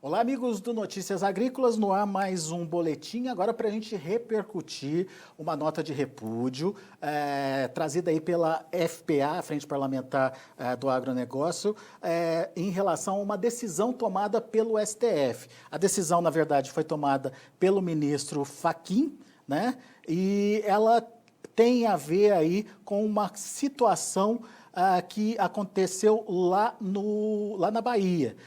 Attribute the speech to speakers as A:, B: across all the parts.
A: Olá, amigos do Notícias Agrícolas, no ar mais um boletim, agora para a gente repercutir uma nota de repúdio trazida aí pela FPA, a Frente Parlamentar do Agronegócio, em relação a uma decisão tomada pelo STF. A decisão, na verdade, foi tomada pelo ministro Fachin, né? E ela tem a ver aí com uma situação que aconteceu lá na Bahia.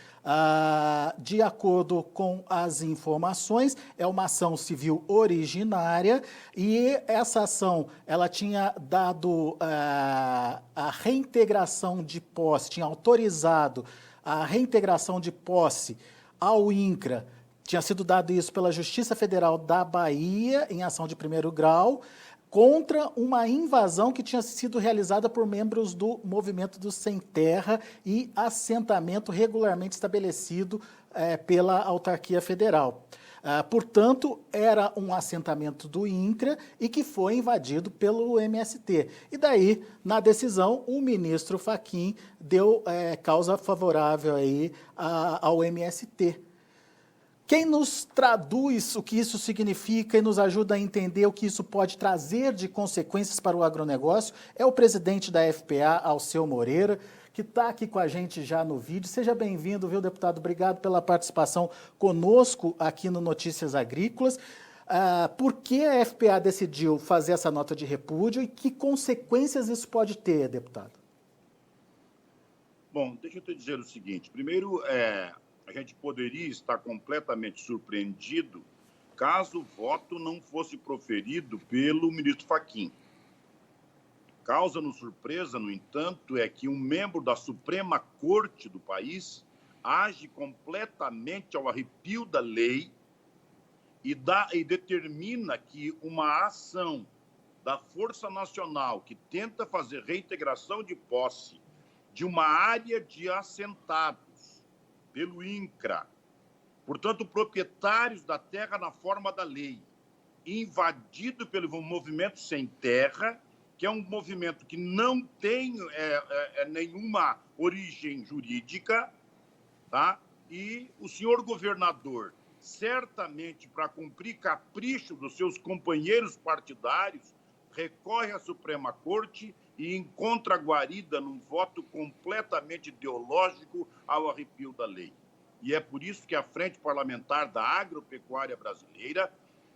A: De acordo com as informações, é uma ação civil originária e essa ação ela tinha dado a reintegração de posse, tinha autorizado a reintegração de posse ao INCRA. Tinha sido dado isso pela Justiça Federal da Bahia, em ação de primeiro grau, contra uma invasão que tinha sido realizada por membros do Movimento do Sem Terra e assentamento regularmente estabelecido pela autarquia federal. Portanto, era um assentamento do INCRA e que foi invadido pelo MST. E daí, na decisão, o ministro Fachin deu causa favorável aí ao MST. Quem nos traduz o que isso significa e nos ajuda a entender o que isso pode trazer de consequências para o agronegócio é o presidente da FPA, Alceu Moreira, que está aqui com a gente já no vídeo. Seja bem-vindo, viu, deputado? Obrigado pela participação conosco aqui no Notícias Agrícolas. Por que a FPA decidiu fazer essa nota de repúdio e que consequências isso pode ter, deputado?
B: Bom, deixa eu te dizer o seguinte. Primeiro, a gente poderia estar completamente surpreendido caso o voto não fosse proferido pelo ministro Fachin. Causa-nos surpresa, no entanto, é que um membro da Suprema Corte do país age completamente ao arrepio da lei e determina que uma ação da Força Nacional que tenta fazer reintegração de posse de uma área de assentados pelo INCRA, portanto, proprietários da terra na forma da lei, invadido pelo Movimento Sem Terra, que é um movimento que não tem nenhuma origem jurídica, tá? E o senhor governador, certamente para cumprir capricho dos seus companheiros partidários, recorre à Suprema Corte e encontra guarida num voto completamente ideológico ao arrepio da lei. E é por isso que a Frente Parlamentar da Agropecuária Brasileira,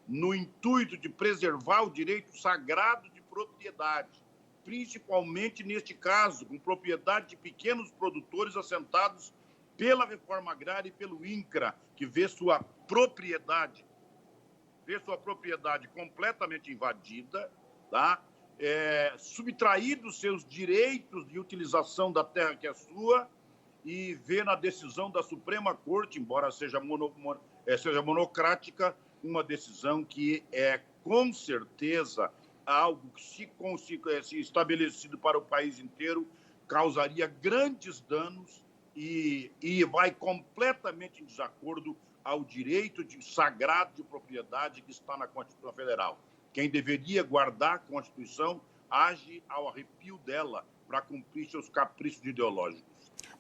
B: no intuito de preservar o direito sagrado de propriedade, principalmente neste caso, com propriedade de pequenos produtores assentados pela reforma agrária e pelo INCRA, que vê sua propriedade completamente invadida, tá? Subtraído seus direitos de utilização da terra que é sua e vê na decisão da Suprema Corte, embora seja monocrática, uma decisão que é, com certeza, algo que, se estabelecido para o país inteiro, causaria grandes danos e vai completamente em desacordo ao direito sagrado de propriedade que está na Constituição Federal. Quem deveria guardar a Constituição age ao arrepio dela para cumprir seus caprichos ideológicos.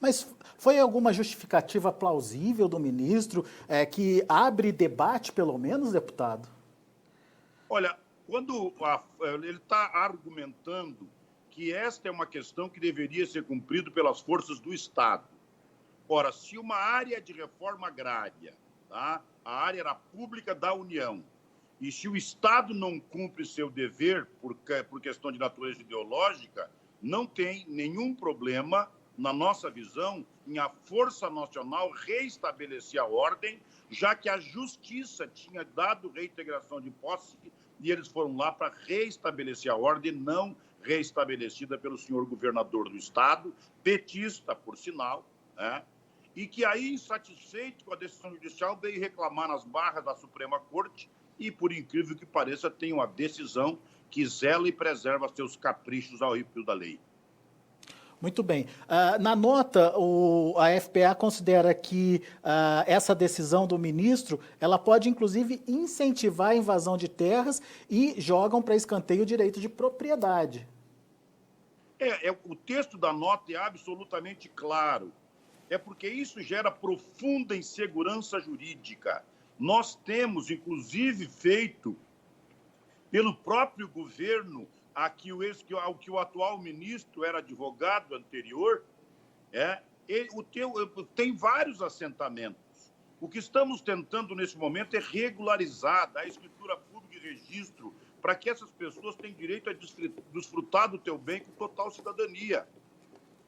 A: Mas foi alguma justificativa plausível do ministro que abre debate, pelo menos, deputado?
B: Olha, quando ele está argumentando que esta é uma questão que deveria ser cumprida pelas forças do Estado. Ora, se uma área de reforma agrária, tá? A área era pública da União, e se o Estado não cumpre seu dever por questão de natureza ideológica, não tem nenhum problema, na nossa visão, em a Força Nacional reestabelecer a ordem, já que a Justiça tinha dado reintegração de posse e eles foram lá para reestabelecer a ordem, não reestabelecida pelo senhor governador do Estado, petista, por sinal, né? E que aí, insatisfeito com a decisão judicial, veio reclamar nas barras da Suprema Corte e, por incrível que pareça, tem uma decisão que zela e preserva seus caprichos ao arrepio da lei.
A: Muito bem. Na nota, a FPA considera que essa decisão do ministro, ela pode, inclusive, incentivar a invasão de terras e jogam para escanteio o direito de propriedade.
B: O texto da nota é absolutamente claro. é porque isso gera profunda insegurança jurídica. Nós temos, inclusive, feito pelo próprio governo, ao que o atual ministro era advogado anterior, tem vários assentamentos. O que estamos tentando nesse momento é regularizar, dar escritura pública e registro para que essas pessoas tenham direito a desfrutar do teu bem com total cidadania.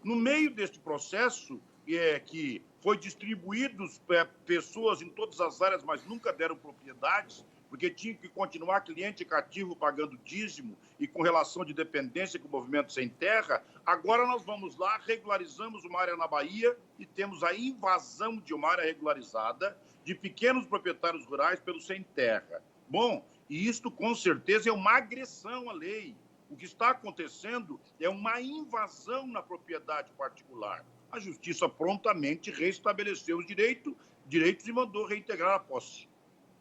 B: No meio deste processo, que foi distribuídos pessoas em todas as áreas, mas nunca deram propriedades, porque tinha que continuar cliente cativo pagando dízimo e com relação de dependência com o movimento sem terra. Agora nós vamos lá, regularizamos uma área na Bahia e temos a invasão de uma área regularizada de pequenos proprietários rurais pelo sem terra. Bom, e isto com certeza é uma agressão à lei. O que está acontecendo é uma invasão na propriedade particular. A Justiça prontamente restabeleceu os direitos e mandou reintegrar a posse.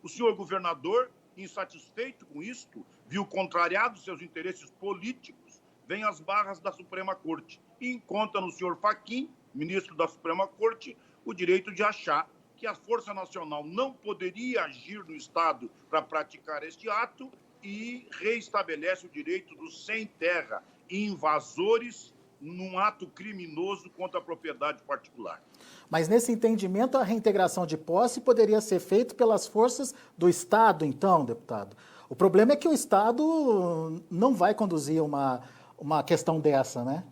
B: O senhor governador, insatisfeito com isto, viu contrariado seus interesses políticos, vem às barras da Suprema Corte e encontra no senhor Fachin, ministro da Suprema Corte, o direito de achar que a Força Nacional não poderia agir no Estado para praticar este ato e reestabelece o direito dos sem-terra invasores num ato criminoso contra a propriedade particular.
A: Mas nesse entendimento, a reintegração de posse poderia ser feita pelas forças do Estado, então, deputado. O problema é que o Estado não vai conduzir uma questão dessa, né?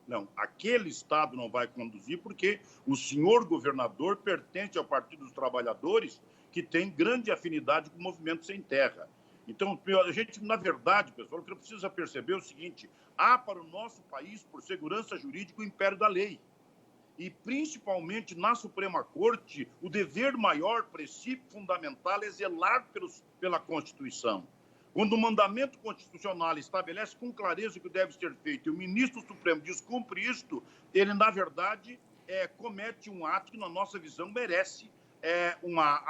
B: Não, aquele Estado não vai conduzir porque o senhor governador pertence ao Partido dos Trabalhadores, que tem grande afinidade com o movimento sem terra. Então, a gente, na verdade, pessoal, o que precisa perceber é o seguinte: há para o nosso país, por segurança jurídica, o império da lei. E, principalmente na Suprema Corte, o dever maior, princípio fundamental, é zelar pela Constituição. Quando o mandamento constitucional estabelece com clareza o que deve ser feito e o ministro Supremo descumpre isto, ele, na verdade, comete um ato que, na nossa visão, merece uma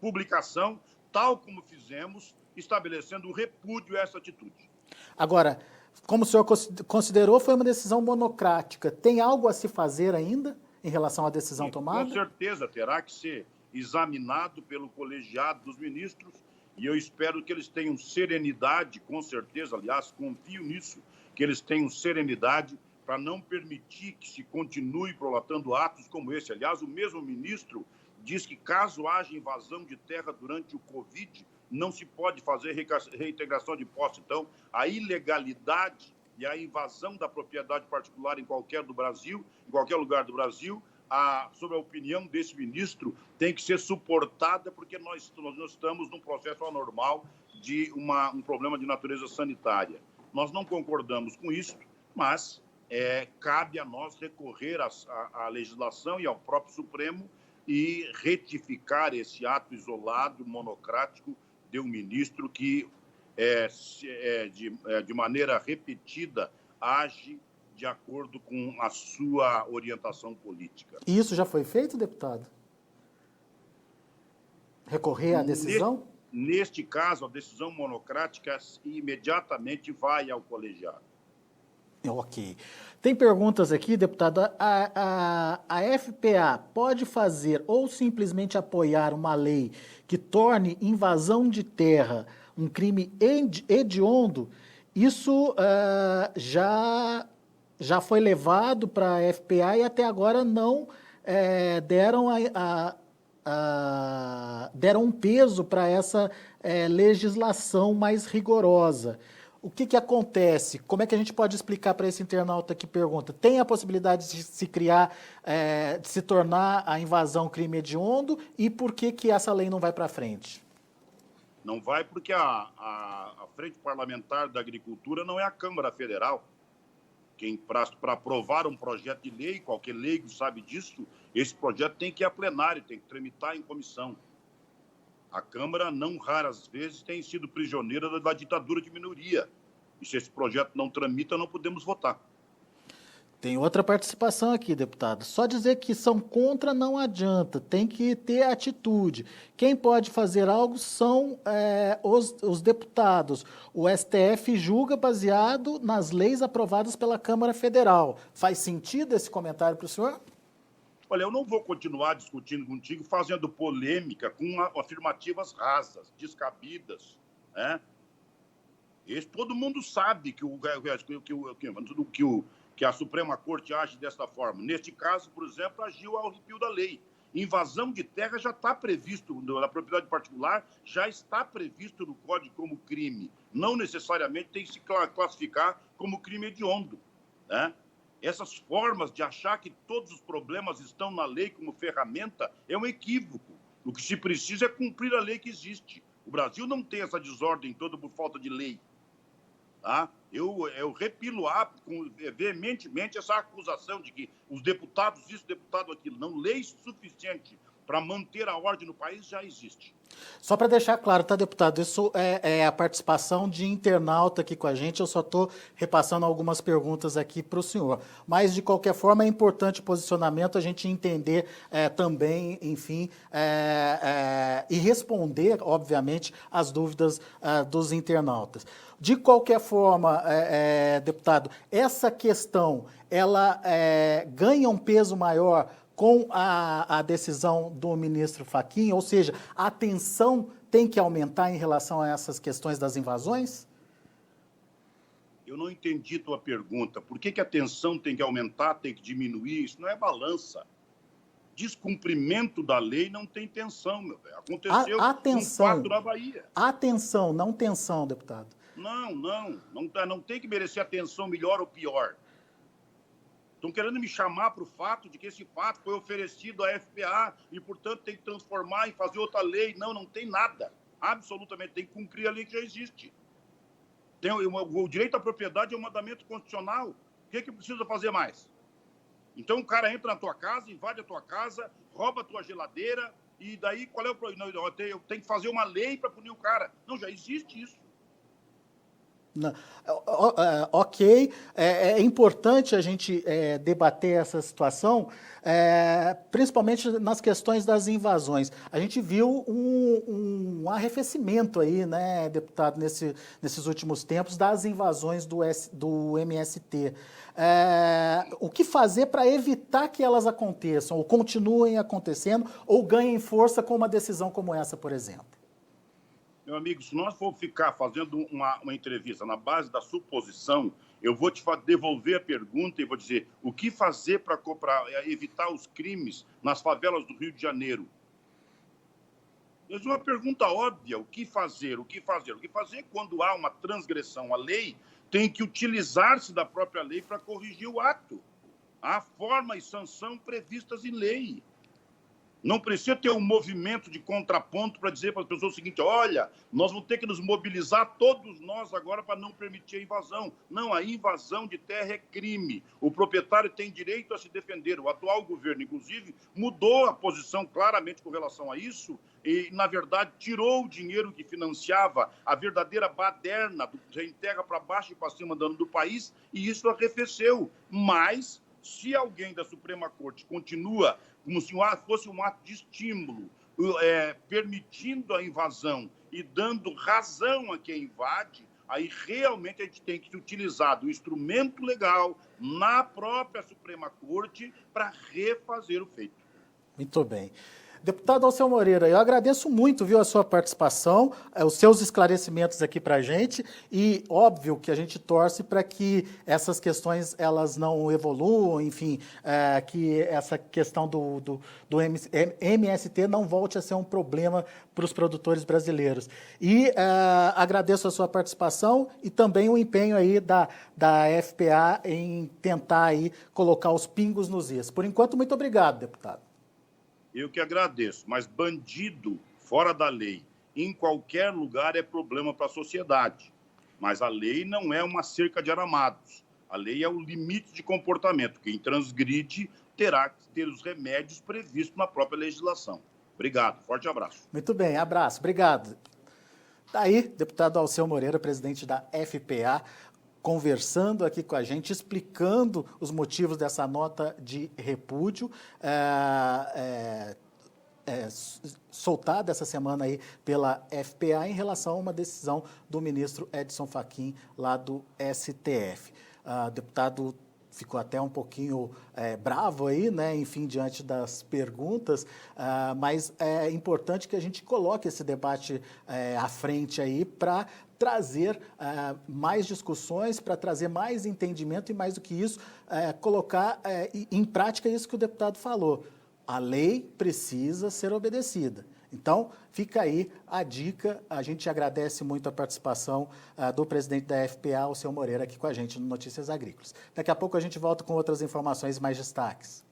B: publicação, tal como fizemos, estabelecendo o repúdio a essa atitude.
A: Agora, como o senhor considerou, foi uma decisão monocrática. Tem algo a se fazer ainda em relação à decisão tomada?
B: Com certeza, terá que ser examinado pelo colegiado dos ministros e eu espero que eles tenham serenidade, com certeza, aliás, confio nisso, que eles tenham serenidade para não permitir que se continue prolatando atos como esse. Aliás, o mesmo ministro diz que caso haja invasão de terra durante o Covid, não se pode fazer reintegração de posse. Então, a ilegalidade e a invasão da propriedade particular em qualquer lugar do Brasil, sob a opinião desse ministro, tem que ser suportada porque nós estamos num processo anormal de um problema de natureza sanitária. Nós não concordamos com isso, mas cabe a nós recorrer à legislação e ao próprio Supremo e retificar esse ato isolado, monocrático, de um ministro que, de maneira repetida, age de acordo com a sua orientação política.
A: E isso já foi feito, deputado? Recorrer à decisão?
B: Neste caso, a decisão monocrática imediatamente vai ao colegiado.
A: Ok. Tem perguntas aqui, deputado. A FPA pode fazer ou simplesmente apoiar uma lei que torne invasão de terra um crime hediondo? Isso já foi levado para a FPA e até agora não deram um peso para essa legislação mais rigorosa. O que acontece? Como é que a gente pode explicar para esse internauta que pergunta? Tem a possibilidade de se criar, de se tornar a invasão crime hediondo e por que essa lei não vai para frente?
B: Não vai porque a Frente Parlamentar da Agricultura não é a Câmara Federal. Para aprovar um projeto de lei, qualquer leigo sabe disso, esse projeto tem que ir a plenário, tem que tramitar em comissão. A Câmara, não raras vezes, tem sido prisioneira da ditadura de minoria. E se esse projeto não tramita, não podemos votar.
A: Tem outra participação aqui, deputado. Só dizer que são contra não adianta, tem que ter atitude. Quem pode fazer algo são os deputados. O STF julga baseado nas leis aprovadas pela Câmara Federal. Faz sentido esse comentário para o senhor?
B: Olha, eu não vou continuar discutindo contigo, fazendo polêmica com afirmativas rasas, descabidas, né? Todo mundo sabe que a Suprema Corte age dessa forma. Neste caso, por exemplo, agiu ao arrepio da lei. Invasão de terra já está previsto, na propriedade particular, já está previsto no Código como crime. Não necessariamente tem que se classificar como crime hediondo, né? Essas formas de achar que todos os problemas estão na lei como ferramenta é um equívoco. O que se precisa é cumprir a lei que existe. O Brasil não tem essa desordem toda por falta de lei. Tá? Eu repilo veementemente essa acusação de que os deputados isso, deputado aquilo. Não, lei suficiente para manter a ordem no país já existe.
A: Só para deixar claro, tá, deputado? Isso é a participação de internauta aqui com a gente. Eu só estou repassando algumas perguntas aqui para o senhor. Mas, de qualquer forma, é importante o posicionamento, a gente entender também, enfim, e responder, obviamente, as dúvidas dos internautas. De qualquer forma, deputado, essa questão, ela ganha um peso maior com a decisão do ministro Fachin, ou seja, a atenção tem que aumentar em relação a essas questões das invasões?
B: Eu não entendi tua pergunta. Por que a atenção tem que aumentar, tem que diminuir? Isso não é balança. Descumprimento da lei não tem tensão, meu velho. Aconteceu com 4 na Bahia.
A: Atenção, não tensão, deputado.
B: Não tem que merecer atenção melhor ou pior. Estão querendo me chamar para o fato de que esse fato foi oferecido à FPA e, portanto, tem que transformar e fazer outra lei. Não tem nada. Absolutamente, tem que cumprir a lei que já existe. O direito à propriedade é um mandamento constitucional. O que precisa fazer mais? Então, o cara entra na tua casa, invade a tua casa, rouba a tua geladeira, e daí qual é o problema? Eu tenho que fazer uma lei para punir o cara. Não, já existe isso.
A: Ok, é importante a gente debater essa situação, principalmente nas questões das invasões. A gente viu um arrefecimento aí, né, deputado, nesses últimos tempos, das invasões do MST. O que fazer para evitar que elas aconteçam, ou continuem acontecendo, ou ganhem força com uma decisão como essa, por exemplo?
B: Meu amigo, se nós for ficar fazendo uma entrevista na base da suposição, eu vou te devolver a pergunta e vou dizer o que fazer para evitar os crimes nas favelas do Rio de Janeiro. É uma pergunta óbvia, o que fazer? O que fazer quando há uma transgressão à lei, tem que utilizar-se da própria lei para corrigir o ato. Há forma e sanção previstas em lei. Não precisa ter um movimento de contraponto para dizer para as pessoas o seguinte: olha, nós vamos ter que nos mobilizar todos nós agora para não permitir a invasão. Não, a invasão de terra é crime. O proprietário tem direito a se defender. O atual governo, inclusive, mudou a posição claramente com relação a isso e, na verdade, tirou o dinheiro que financiava a verdadeira baderna do Sem Terra para baixo e para cima do país, e isso arrefeceu. Mas, se alguém da Suprema Corte continua como se fosse um ato de estímulo, permitindo a invasão e dando razão a quem invade, aí realmente a gente tem que utilizar do instrumento legal na própria Suprema Corte para refazer o feito.
A: Muito bem. Deputado Alceu Moreira, eu agradeço muito, viu, a sua participação, os seus esclarecimentos aqui para a gente, e óbvio que a gente torce para que essas questões elas não evoluam, enfim, que essa questão do MST não volte a ser um problema para os produtores brasileiros. E agradeço a sua participação e também o empenho aí da FPA em tentar aí colocar os pingos nos is. Por enquanto, muito obrigado, deputado.
B: Eu que agradeço, mas bandido fora da lei, em qualquer lugar, é problema para a sociedade. Mas a lei não é uma cerca de aramados. A lei é o limite de comportamento. Quem transgride terá que ter os remédios previstos na própria legislação. Obrigado, forte abraço.
A: Muito bem, abraço, obrigado. Tá aí, deputado Alceu Moreira, presidente da FPA, conversando aqui com a gente, explicando os motivos dessa nota de repúdio, soltada essa semana aí pela FPA em relação a uma decisão do ministro Edson Fachin, lá do STF. O deputado ficou até um pouquinho bravo aí, né, enfim, diante das perguntas, mas é importante que a gente coloque esse debate à frente aí para trazer mais discussões, para trazer mais entendimento e, mais do que isso, colocar em prática isso que o deputado falou. A lei precisa ser obedecida. Então, fica aí a dica. A gente agradece muito a participação do presidente da FPA, o seu Moreira, aqui com a gente no Notícias Agrícolas. Daqui a pouco a gente volta com outras informações e mais destaques.